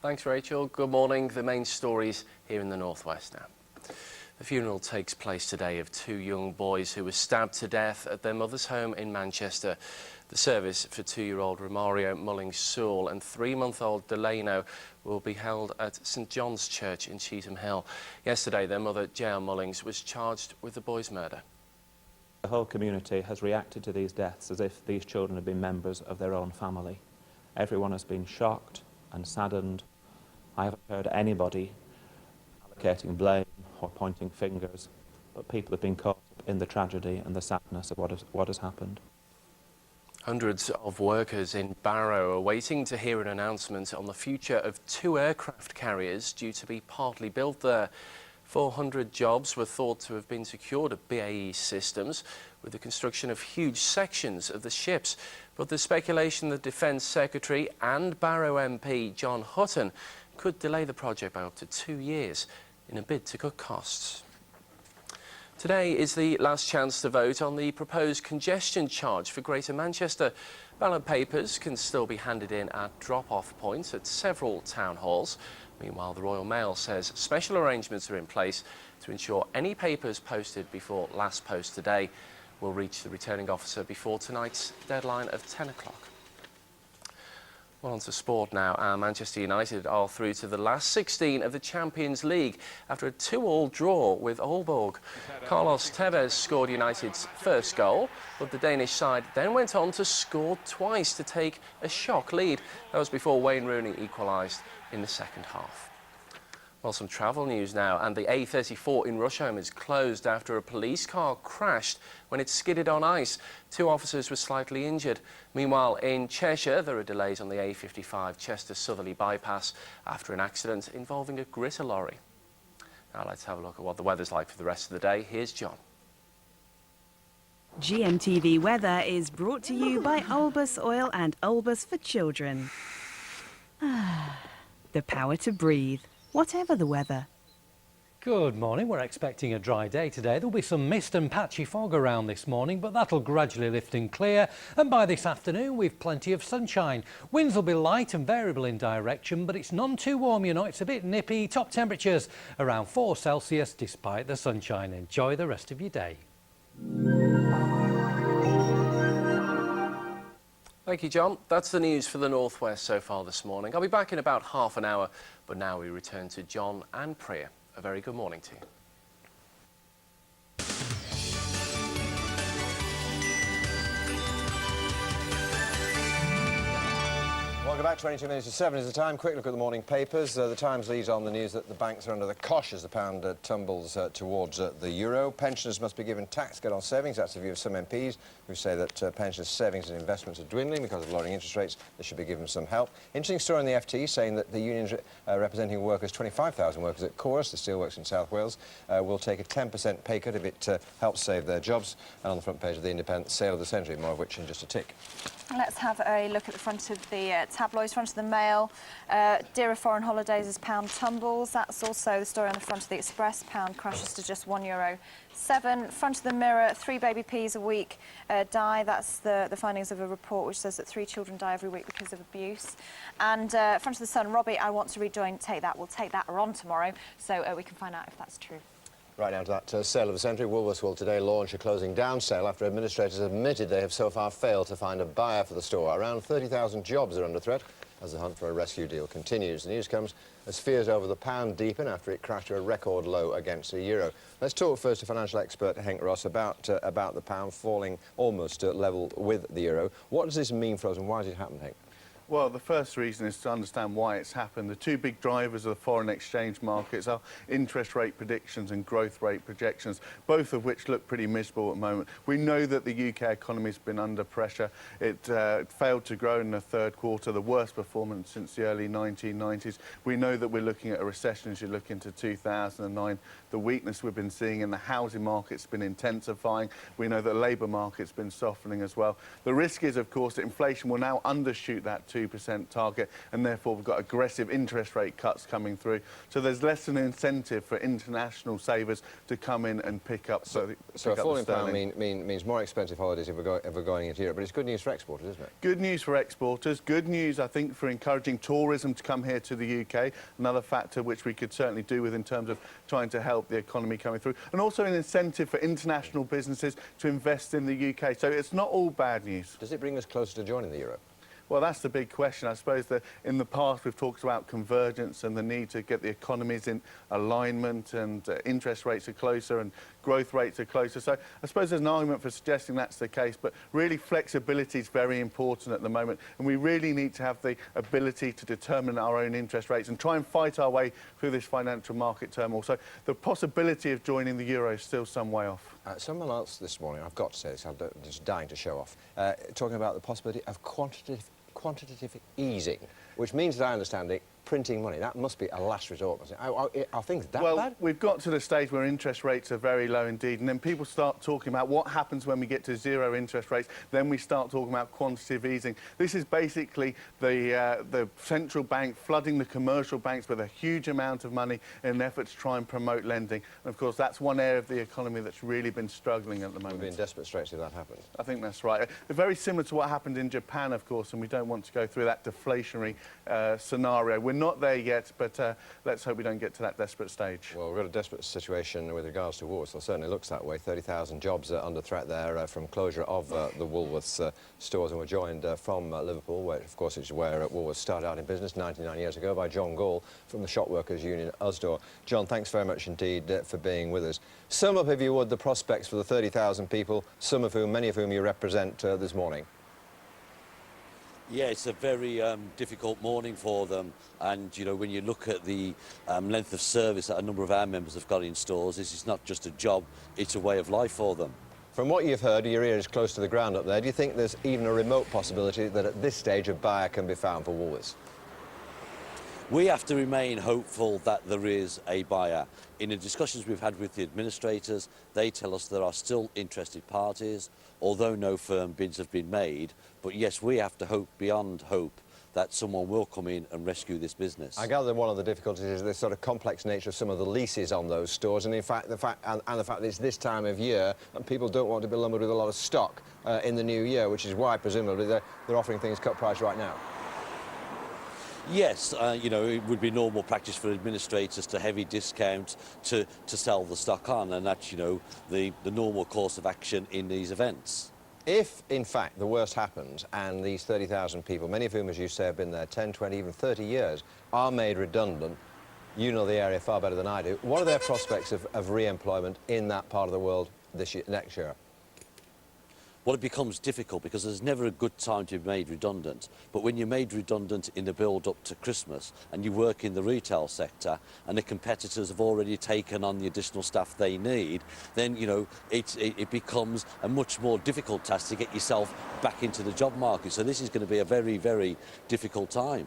Thanks, Rachel. Good morning. The main stories here in the northwest now. The funeral takes place today of 2 young boys who were stabbed to death at their mother's home in Manchester. The service for 2-year-old Romario Mullings Sewell and 3-month-old Delano will be held at St John's Church in Cheetham Hill. Yesterday, their mother, J.L. Mullings, was charged with the boys' murder. The whole community has reacted to these deaths as if these children had been members of their own family. Everyone has been shocked and saddened. I haven't heard anybody allocating blame or pointing fingers, but people have been caught up in the tragedy and the sadness of what has happened. Hundreds of workers in Barrow are waiting to hear an announcement on the future of 2 aircraft carriers due to be partly built there. 400 jobs were thought to have been secured at BAE Systems with the construction of huge sections of the ships. But there's speculation that Defence Secretary and Barrow MP John Hutton could delay the project by up to 2 years in a bid to cut costs. Today is the last chance to vote on the proposed congestion charge for Greater Manchester. Ballot papers can still be handed in at drop-off points at several town halls. Meanwhile, the Royal Mail says special arrangements are in place to ensure any papers posted before last post today will reach the returning officer before tonight's deadline of 10 o'clock. Well, on to sport now. Manchester United are through to the last 16 of the Champions League after a 2-2 draw with Aalborg. Carlos Tevez scored United's first goal, but the Danish side then went on to score twice to take a shock lead. That was before Wayne Rooney equalised in the second half. Well, some travel news now, and the A34 in Rusholme is closed after a police car crashed when it skidded on ice. 2 officers were slightly injured. Meanwhile, in Cheshire, there are delays on the A55 Chester-Southerly bypass after an accident involving a gritter lorry. Now let's have a look at what the weather's like for the rest of the day. Here's John. GMTV Weather is brought to you by Olbus Oil and Olbus for Children. The power to breathe, whatever the weather. Good morning. We're expecting a dry day today. There'll be some mist and patchy fog around this morning, but that'll gradually lift and clear. And by this afternoon, we've plenty of sunshine. Winds will be light and variable in direction, but it's none too warm, you know. It's a bit nippy. Top temperatures around 4 Celsius despite the sunshine. Enjoy the rest of your day. Thank you, John. That's the news for the North West so far this morning. I'll be back in about half an hour, but now we return to John and Priya. A very good morning to you. Welcome back. 22 minutes to 7 is the time. Quick look at the morning papers. The Times leads on the news that the banks are under the cosh as the pound tumbles towards the euro. Pensioners must be given tax cut on savings. That's the view of some MPs who say that pensioners' savings and investments are dwindling because of lowering interest rates. They should be given some help. Interesting story in the FT saying that the unions representing workers, 25,000 workers at Chorus, the steelworks in South Wales, will take a 10% pay cut if it helps save their jobs. And on the front page of the Independent, sale of the century, more of which in just a tick. Let's have a look at the front of the tabloids, front of the Mail. Dearer foreign holidays as pound tumbles. That's also the story on the front of the Express. Pound crashes to just €1.07. Front of the Mirror, 3 baby P's a week die. That's the findings of a report which says that 3 children die every week because of abuse. And front of the Sun, Robbie, I want to rejoin Take That. We'll take that on tomorrow, so we can find out if that's true. Right now to that sale of the century. Woolworths will today launch a closing down sale after administrators admitted they have so far failed to find a buyer for the store. Around 30,000 jobs are under threat as the hunt for a rescue deal continues. The news comes as fears over the pound deepen after it crashed to a record low against the euro. Let's talk first to financial expert Henk Ross about the pound falling almost level with the euro. What does this mean for us and why has it happened, Henk? Well, the first reason is to understand why it's happened. The 2 big drivers of the foreign exchange markets are interest rate predictions and growth rate projections, both of which look pretty miserable at the moment. We know that the UK economy has been under pressure. It failed to grow in the third quarter, the worst performance since the early 1990s. We know that we're looking at a recession as you look into 2009. The weakness we've been seeing in the housing market's been intensifying. We know that the labour market's been softening as well. The risk is, of course, that inflation will now undershoot that 2% target, and therefore we've got aggressive interest rate cuts coming through. So there's less an incentive for international savers to come in and pick up. So a falling pound means more expensive holidays if we're going into Europe, but it's good news for exporters, isn't it? Good news for exporters. Good news, I think, for encouraging tourism to come here to the UK. Another factor which we could certainly do with in terms of trying to help the economy coming through, and also an incentive for international businesses to invest in the UK. So it's not all bad news. Does it bring us closer to joining the euro? Well, that's the big question. I suppose that in the past we've talked about convergence and the need to get the economies in alignment, and interest rates are closer and growth rates are closer. So I suppose there's an argument for suggesting that's the case, but really flexibility is very important at the moment, and we really need to have the ability to determine our own interest rates and try and fight our way through this financial market turmoil. So the possibility of joining the euro is still some way off. Someone else this morning, I've got to say this, I'm just dying to show off, talking about the possibility of quantitative easing, which means, that I understand it, printing money. That must be a last resort. Are things that bad? Well, we've got to the stage where interest rates are very low indeed, and then people start talking about what happens when we get to zero interest rates. Then we start talking about quantitative easing. This is basically the central bank flooding the commercial banks with a huge amount of money in an effort to try and promote lending. And of course, that's one area of the economy that's really been struggling at the moment. We'll be in desperate straits if that happens. I think that's right. Very similar to what happened in Japan, of course, and we don't want to go through that deflationary scenario. We're not there yet, but let's hope we don't get to that desperate stage. Well, we've got a desperate situation with regards to Woolworths. It certainly looks that way. 30,000 jobs under threat there from closure of the Woolworths stores. And we're joined from Liverpool, where, of course, is where Woolworths started out in business 99 years ago, by John Gall from the Shop Workers Union Usdaw. John, thanks very much indeed for being with us. Sum up, if you would, the prospects for the 30,000 people, many of whom you represent this morning. Yeah, it's a very difficult morning for them, and you know, when you look at the length of service that a number of our members have got in stores, this is not just a job, it's a way of life for them. From what you've heard, your ear is close to the ground up there. Do you think there's even a remote possibility that at this stage a buyer can be found for Woolworths? We have to remain hopeful that there is a buyer. In the discussions we've had with the administrators, they tell us there are still interested parties, although no firm bids have been made. But yes, we have to hope beyond hope that someone will come in and rescue this business. I gather one of the difficulties is the sort of complex nature of some of the leases on those stores, and in fact the fact that it's this time of year and people don't want to be lumbered with a lot of stock in the new year, which is why presumably they're offering things cut price right now. Yes, you know, it would be normal practice for administrators to heavy discount to sell the stock on, and that's, you know, the normal course of action in these events. If, in fact, the worst happens and these 30,000 people, many of whom, as you say, have been there 10, 20, even 30 years, are made redundant, you know the area far better than I do, what are their prospects of re-employment in that part of the world next year? Well, it becomes difficult because there's never a good time to be made redundant. But when you're made redundant in the build-up to Christmas and you work in the retail sector and the competitors have already taken on the additional staff they need, then, you know, it becomes a much more difficult task to get yourself back into the job market. So this is going to be a very, very difficult time.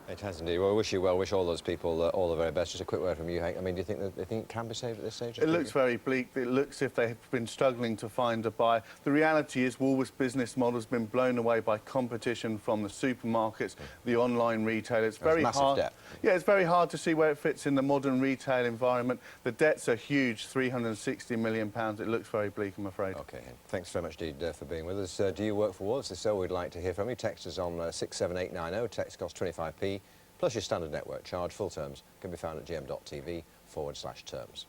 It has indeed. Well, I wish you well. Wish all those people all the very best. Just a quick word from you, Hank. I mean, do you think that it can be saved at this stage? It looks very bleak. It looks as if they've been struggling to find a buyer. The reality is Woolworths' business model has been blown away by competition from the supermarkets, the online retail. It's very hard. Debt. Yeah, it's very hard to see where it fits in the modern retail environment. The debts are huge, £360 million. It looks very bleak, I'm afraid. OK, thanks very much indeed for being with us. Do you work for Woolworths? If so, we'd like to hear from you. Text us on 67890. Text costs 25p. Plus your standard network charge. Full terms can be found at gm.tv/terms.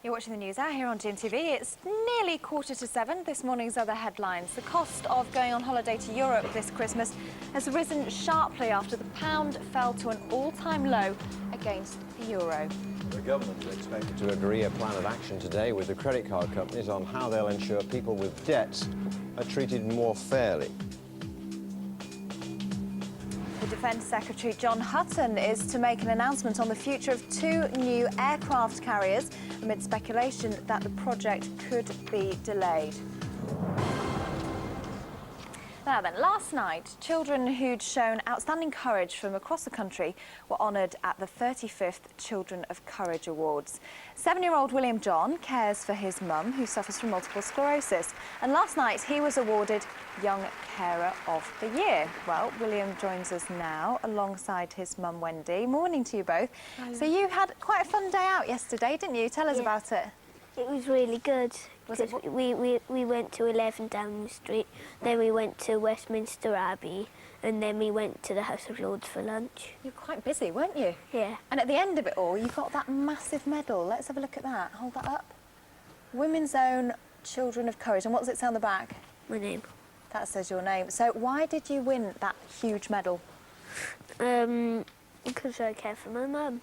You're watching the news hour here on GMTV. It's nearly 7:15. This morning's other headlines. The cost of going on holiday to Europe this Christmas has risen sharply after the pound fell to an all-time low against the euro. The government is expected to agree a plan of action today with the credit card companies on how they'll ensure people with debts are treated more fairly. The Defence Secretary John Hutton is to make an announcement on the future of 2 new aircraft carriers amid speculation that the project could be delayed. Now then, last night, children who'd shown outstanding courage from across the country were honoured at the 35th Children of Courage Awards. 7-year-old William John cares for his mum, who suffers from multiple sclerosis. And last night, he was awarded Young Carer of the Year. Well, William joins us now alongside his mum, Wendy. Morning to you both. Hello. So you had quite a fun day out yesterday, didn't you? Tell us about it. It was really good. Because we went to 11 Downing Street, then we went to Westminster Abbey, and then we went to the House of Lords for lunch. You were quite busy, weren't you? Yeah. And at the end of it all, you got that massive medal. Let's have a look at that. Hold that up. Women's Own Children of Courage. And what does it say on the back? My name. That says your name. So why did you win that huge medal? Because I care for my mum.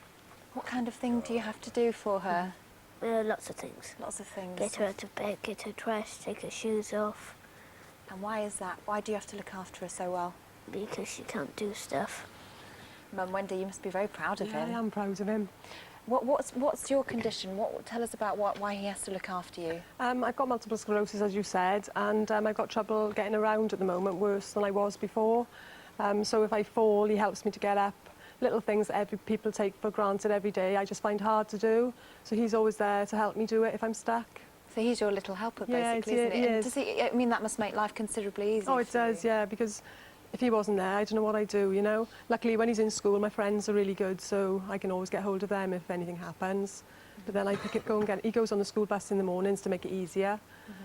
What kind of thing do you have to do for her? Lots of things. Lots of things. Get her out of bed, get her dressed, take her shoes off. And why is that? Why do you have to look after her so well? Because she can't do stuff. Mum, Wendy, you must be very proud of him. I am proud of him. What's your condition? Tell us about why he has to look after you. I've got multiple sclerosis, as you said, and I've got trouble getting around at the moment, worse than I was before. So if I fall, he helps me to get up. Little things that people take for granted every day, I just find hard to do. So he's always there to help me do it if I'm stuck. So he's your little helper, basically, isn't it? Yes. Does he? I mean, that must make life considerably easier. Oh, it does, yeah, because if he wasn't there, I don't know what I'd do, you know. Luckily, when he's in school, my friends are really good, so I can always get hold of them if anything happens. But then I he goes on the school bus in the mornings to make it easier,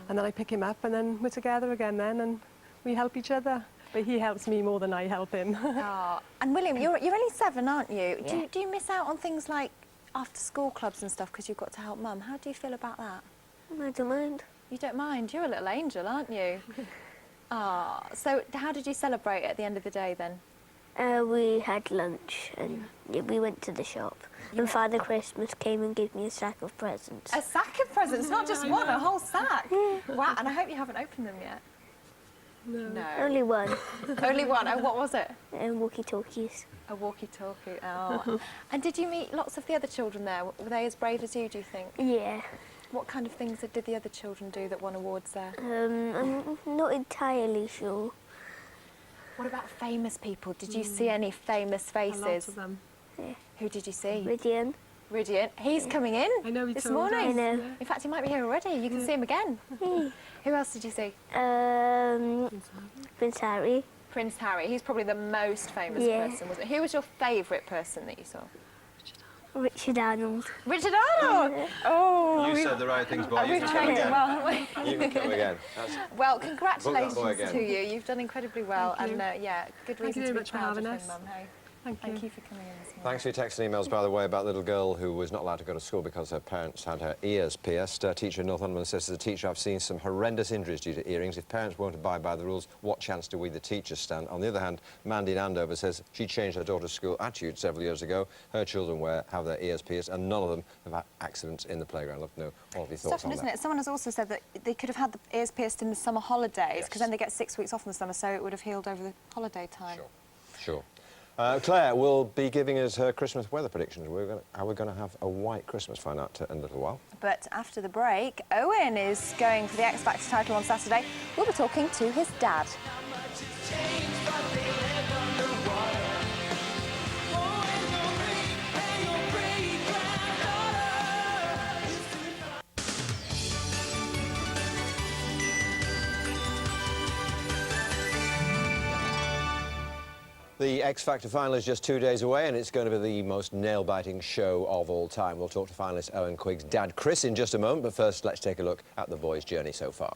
and then I pick him up, and then we're together again then, and we help each other. But he helps me more than I help him. Oh, and William, you're only 7, aren't you? Yeah. Do you miss out on things like after-school clubs and stuff because you've got to help Mum? How do you feel about that? I don't mind. You don't mind? You're a little angel, aren't you? So how did you celebrate at the end of the day then? We had lunch and we went to the shop. And Father Christmas came and gave me a sack of presents. A sack of presents, not just one, a whole sack. Wow, and I hope you haven't opened them yet. No. Only one. Only one. And what was it? Walkie-talkies. A walkie-talkie. Oh. And did you meet lots of the other children there? Were they as brave as you, do you think? Yeah. What kind of things did the other children do that won awards there? I'm not entirely sure. What about famous people? Did you see any famous faces? A lot of them. Yeah. Who did you see? Rydian. Rydian. He's coming in this morning. I know. In fact, he might be here already. You can see him again. Who else did you see? Prince Harry. Prince Harry. He's probably the most famous person, wasn't he? Who was your favourite person that you saw? Richard Arnold. Richard Arnold! Oh! You said the right things, boy. We've trained him well, haven't we? You can come again. Well, congratulations again. to you. You've done incredibly well. Thank you. And yeah, good Thank reason you to very be much for proud of having him, us. Mum. Hey? Thank you for coming in this morning. Thanks for your texts and emails, by the way, about the little girl who was not allowed to go to school because her parents had her ears pierced. A teacher in Northumberland says, as a teacher, I've seen some horrendous injuries due to earrings. If parents won't abide by the rules, what chance do we, the teachers, stand? On the other hand, Mandy in Andover says she changed her daughter's school attitude several years ago. Her children have their ears pierced, and none of them have had accidents in the playground. I'd love to know all of your thoughts Stefan, on isn't that. it? Someone has also said that they could have had the ears pierced in the summer holidays, because then they get 6 weeks off in the summer, so it would have healed over the holiday time. Sure. Claire will be giving us her Christmas weather predictions. Are we going to have a white Christmas? Find out in a little while. But after the break, Owen is going for the X Factor title on Saturday. We'll be talking to his dad. The X Factor final is just 2 days away, and it's going to be the most nail-biting show of all time. We'll talk to finalist Owen Quigg's dad, Chris, in just a moment, but first, let's take a look at the boys' journey so far.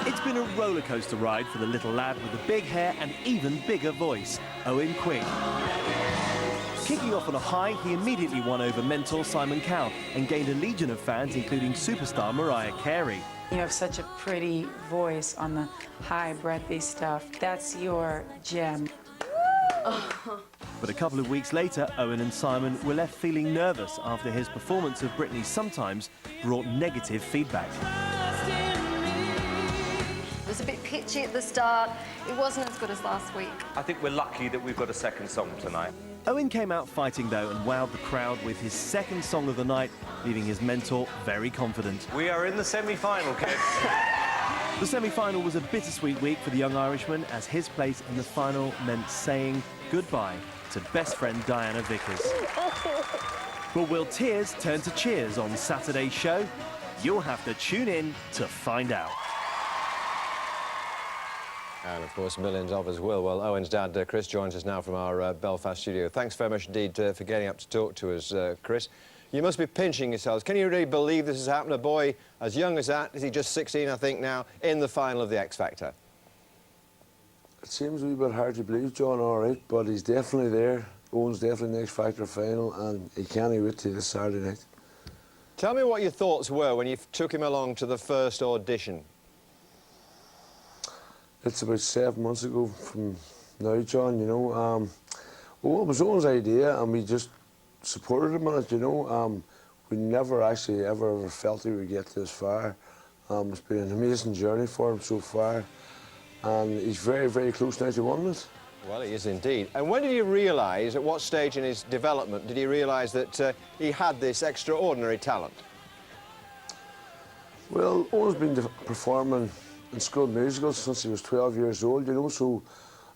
It's been a roller coaster ride for the little lad with the big hair and even bigger voice, Owen Quigg. Kicking off on a high, he immediately won over mentor Simon Cowell and gained a legion of fans, including superstar Mariah Carey. You have such a pretty voice on the high, breathy stuff. That's your gem. But a couple of weeks later, Owen and Simon were left feeling nervous after his performance of Britney Sometimes brought negative feedback. It was a bit pitchy at the start. It wasn't as good as last week. I think we're lucky that we've got a second song tonight. Owen came out fighting, though, and wowed the crowd with his second song of the night, leaving his mentor very confident. We are in the semi-final, kids. The semi-final was a bittersweet week for the young Irishman, as his place in the final meant saying goodbye to best friend Diana Vickers. But will tears turn to cheers on Saturday's show? You'll have to tune in to find out. And, of course, millions of us will. Well, Owen's dad, Chris, joins us now from our Belfast studio. Thanks very much indeed for getting up to talk to us, Chris. You must be pinching yourselves. Can you really believe this has happened? A boy as young as that, is he just 16, I think, now, in the final of the X Factor? It seems a wee bit hard to believe, John, all right, but he's definitely there. Owen's definitely in the X Factor final, and he can't wait till this Saturday night. Tell me what your thoughts were when you took him along to the first audition. It's about 7 months ago from now, John, you know. Well, it was Owen's idea, and we just supported him on it, you know. We never actually ever felt he would get this far. It's been an amazing journey for him so far, and he's very, very close now to winning it. Well, he is indeed. And when did you realise, at what stage in his development, did he realise that he had this extraordinary talent? Well, Owen's been performing in school musicals since he was 12 years old, you know, so,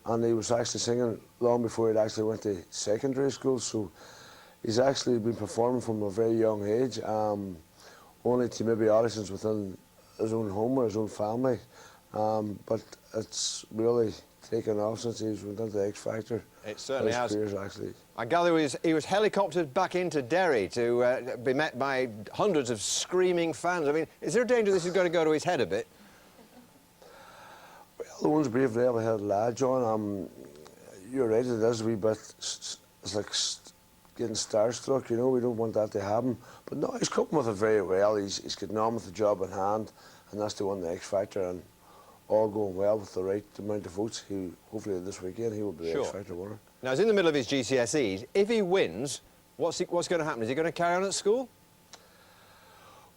and he was actually singing long before he actually went to secondary school, so he's actually been performing from a very young age, only to maybe auditions within his own home or his own family, but it's really taken off since he's went into the X Factor. It certainly has. Careers, actually. I gather he was helicoptered back into Derry to be met by hundreds of screaming fans. I mean, is there a danger this is going to go to his head a bit? Well, Owen's a brave, level-headed lad, John. You're right, it is a wee bit, it's like getting starstruck, you know, we don't want that to happen. But no, he's coping with it very well. He's getting on with the job at hand, and that's to win the X Factor, and all going well with the right amount of votes. Hopefully this weekend he will be the X Factor winner. Now, he's in the middle of his GCSEs. If he wins, what's going to happen? Is he going to carry on at school?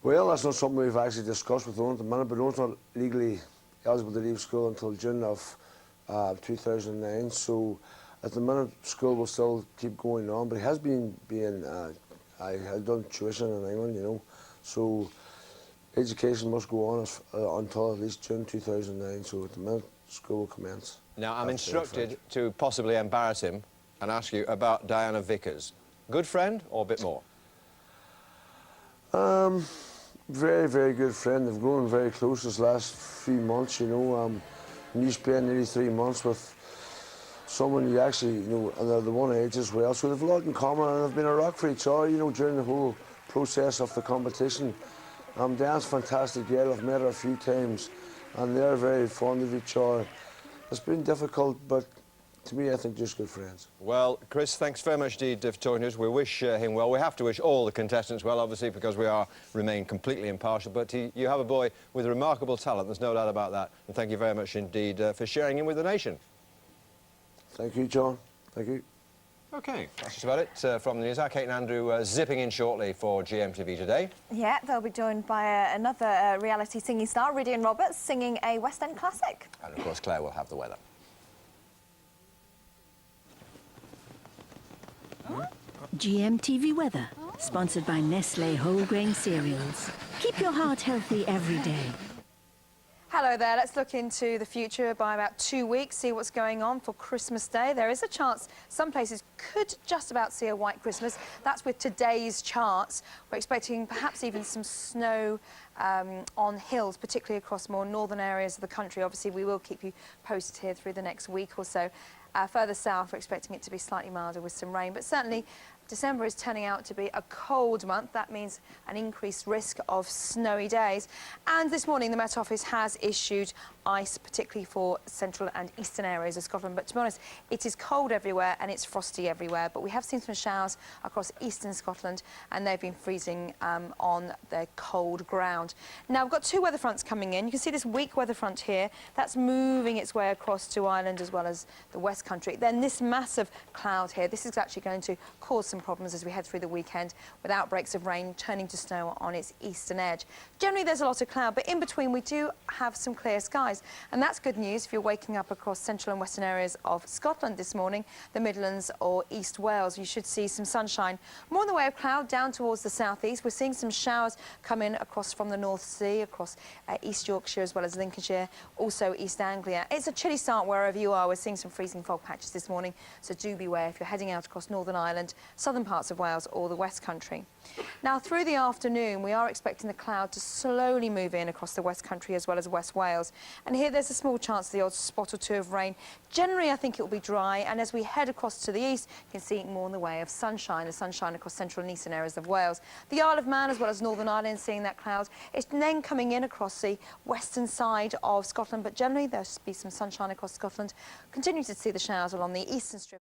Well, that's not something we've actually discussed with Owen at the minute, but Owen's not legally eligible to leave school until June of 2009, so at the minute school will still keep going on, but he has been I had done tuition in England, you know, so education must go on until at least June 2009, so at the minute school will commence. Now, I'm instructed to possibly embarrass him and ask you about Diana Vickers. Good friend or a bit more? Very, very good friend. They've grown very close this last few months, you know. And you spend nearly 3 months with someone you actually, you know, and they're the one age as well, so they've a lot in common, and they've been a rock for each other, you know, during the whole process of the competition. Diane's a fantastic girl. I've met her a few times, and they're very fond of each other. It's been difficult, but to me, I think just good friends. Well, Chris, thanks very much indeed for talking to us. We wish him well. We have to wish all the contestants well, obviously, because we remain completely impartial. But you have a boy with remarkable talent, there's no doubt about that. And thank you very much indeed for sharing him with the nation. Thank you, John. Thank you. OK, that's just about it from the news. Kate and Andrew zipping in shortly for GMTV Today. Yeah, they'll be joined by another reality singing star, Rydian Roberts, singing a West End classic. And, of course, Claire will have the weather. GMTV Weather, sponsored by Nestle Whole Grain Cereals. Keep your heart healthy every day. Hello there, let's look into the future by about 2 weeks, see what's going on for Christmas Day. There is a chance some places could just about see a white Christmas. That's with today's charts. We're expecting perhaps even some snow on hills, particularly across more northern areas of the country. Obviously, we will keep you posted here through the next week or so. Further south, we're expecting it to be slightly milder with some rain, but certainly December is turning out to be a cold month. That means an increased risk of snowy days. And this morning, the Met Office has issued ice, particularly for central and eastern areas of Scotland. But to be honest, it is cold everywhere and it's frosty everywhere. But we have seen some showers across eastern Scotland, and they've been freezing on the cold ground. Now, we've got two weather fronts coming in. You can see this weak weather front here. That's moving its way across to Ireland as well as the West Country. Then this massive cloud here, this is actually going to cause some problems as we head through the weekend, with outbreaks of rain turning to snow on its eastern edge. Generally, there's a lot of cloud, but in between we do have some clear skies, and that's good news if you're waking up across central and western areas of Scotland this morning, the Midlands or East Wales. You should see some sunshine. More in the way of cloud down towards the southeast. We're seeing some showers come in across from the North Sea, across East Yorkshire as well as Lincolnshire, also East Anglia. It's a chilly start wherever you are. We're seeing some freezing fog patches this morning, so do beware if you're heading out across Northern Ireland, southern parts of Wales or the West Country. Now, through the afternoon, we are expecting the cloud to slowly move in across the West Country as well as West Wales. And here there's a small chance of the odd spot or two of rain. Generally, I think it will be dry. And as we head across to the east, you can see more in the way of sunshine, the sunshine across central and eastern areas of Wales. The Isle of Man as well as Northern Ireland seeing that cloud. It's then coming in across the western side of Scotland, but generally there'll be some sunshine across Scotland. Continue to see the showers along the eastern strip.